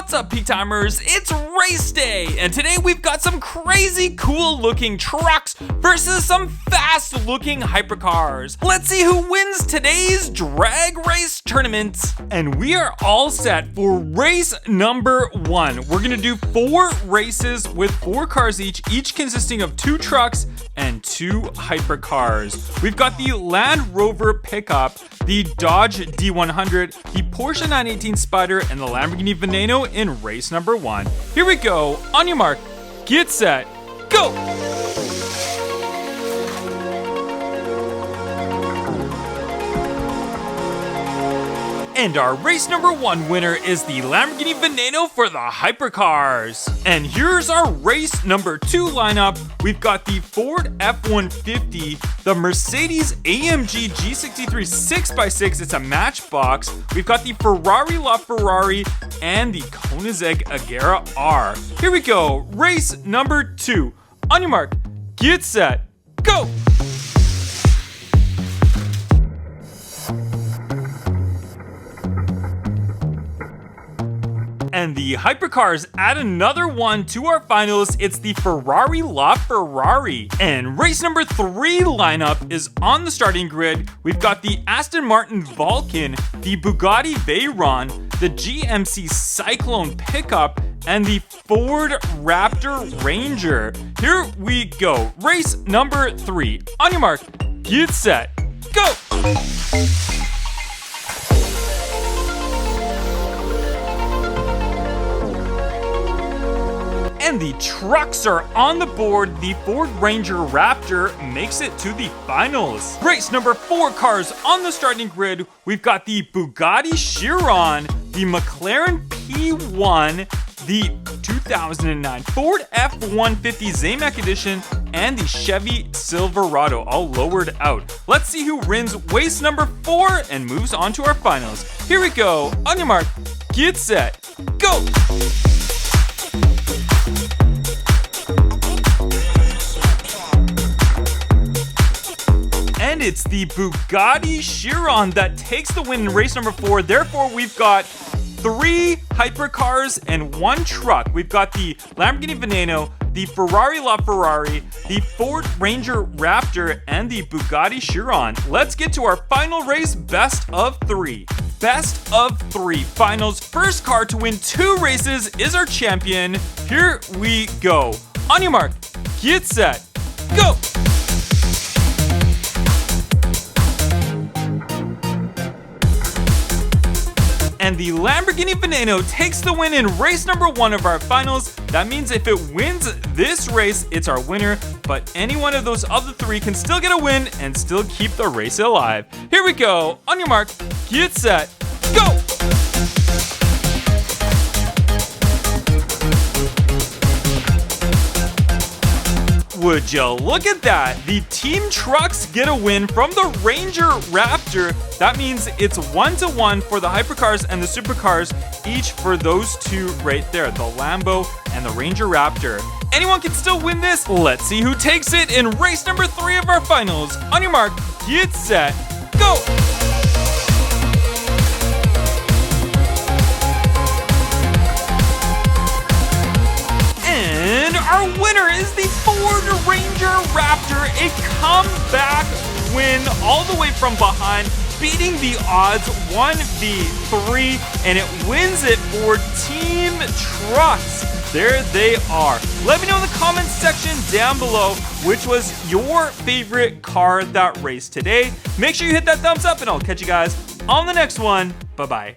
What's up, Peak Timers? It's race day, and today we've got some crazy cool looking trucks versus some fast looking hypercars. Let's see who wins today's drag race tournament. And we are all set for race number 1. We're gonna do 4 races with 4 cars each consisting of 2 trucks and 2 hypercars. We've got the Land Rover pickup, the Dodge D100, the Porsche 918 Spyder, and the Lamborghini Veneno in race number 1. Here we go. On your mark, get set, go! And our race number 1 winner is the Lamborghini Veneno for the Hypercars. And here's our race number 2 lineup. We've got the Ford F-150, the Mercedes AMG G63 6x6, it's a matchbox. We've got the Ferrari LaFerrari and the Koenigsegg Agera R. Here we go, race number 2. On your mark, get set, go! And the hypercars add another one to our finals. It's the Ferrari LaFerrari. And race number 3 lineup is on the starting grid. We've got the Aston Martin Vulcan, the Bugatti Veyron, the GMC Cyclone pickup, and the Ford Raptor Ranger. Here we go. Race number 3. On your mark, get set, go! And the trucks are on the board. The Ford Ranger Raptor makes it to the finals. Race number 4 cars on the starting grid. We've got the Bugatti Chiron, the McLaren P1, the 2009 Ford F-150 Zamac Edition, and the Chevy Silverado, all lowered out. Let's see who wins race number 4 and moves on to our finals. Here we go. On your mark, get set, go! And it's the Bugatti Chiron that takes the win in race number 4. Therefore, we've got 3 hypercars and 1 truck. We've got the Lamborghini Veneno, the Ferrari LaFerrari, the Ford Ranger Raptor, and the Bugatti Chiron. Let's get to our final race, best of 3. Best of 3 finals. First car to win 2 races is our champion. Here we go. On your mark, get set, go! And the Lamborghini Veneno takes the win in race number 1 of our finals. That means if it wins this race, it's our winner. But any one of those other 3 can still get a win and still keep the race alive. Here we go. On your mark, get set, go! Would you look at that? The team trucks get a win from the Ranger Raptor. That means it's 1-1 for the hypercars and the supercars, each for those 2 right there, the Lambo and the Ranger Raptor. Anyone can still win this. Let's see who takes it in race number 3 of our finals. On your mark, get set, go! And our winner is the Ford Ranger Raptor, a comeback win all the way from behind, beating the odds 1v3, and it wins it for Team Trucks. There they are. Let me know in the comments section down below which was your favorite car that raced today. Make sure you hit that thumbs up, and I'll catch you guys on the next one. Bye-bye.